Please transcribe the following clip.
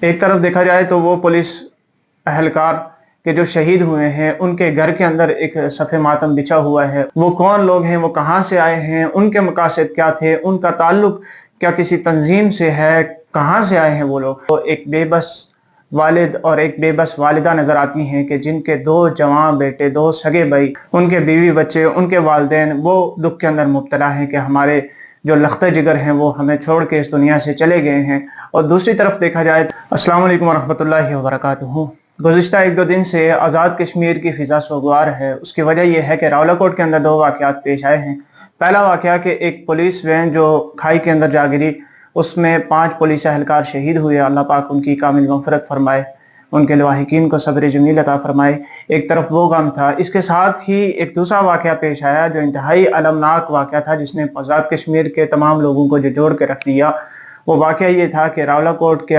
एक तरफ देखा जाए तो वो पुलिस अहलकार के जो शहीद हुए हैं, उनके घर के अंदर एक सफ़े मातम बिछा हुआ है। वो कौन लोग हैं, वो कहाँ से आए हैं, उनके मकासद क्या थे, उनका ताल्लुक क्या किसी तंजीम से है, कहाँ से आए हैं वो लोग। तो एक बेबस वालिद और एक बेबस वालिदा नज़र आती हैं कि जिनके 2 जवान बेटे, 2 सगे भाई, उनके बीवी बच्चे, उनके वालिदैन वो दुःख के अंदर मुब्तला हैं कि हमारे जो लख्ते जिगर हैं वो हमें छोड़ के इस दुनिया से चले गए हैं। और दूसरी तरफ देखा जाए तो अस्सलाम वालेकुम वरहमतुल्लाहि वबरकातुहू। गुज़िश्ता 1-2 दिन से आज़ाद कश्मीर की फ़िज़ा सोगवार है। उसकी वजह यह है कि रावलाकोट के अंदर 2 वाक़यात पेश आए हैं। पहला वाक़या कि एक पुलिस वैन जो खाई के अंदर जा गिरी, उसमें 5 पुलिस एहलकार शहीद हुए। अल्लाह पाक उनकी कामिल मग़फ़िरत फ़रमाए, उनके लवाहिकीन को सब्र जमील अता फ़रमाए। एक तरफ वो गम था, इसके साथ ही एक दूसरा वाक़या पेश आया जो इंतहाई अलमनाक वाक़या था, जिसने आज़ाद कश्मीर के तमाम लोगों को झिझोड़ के रख दिया। वो वाक़या ये था कि रावलाकोट के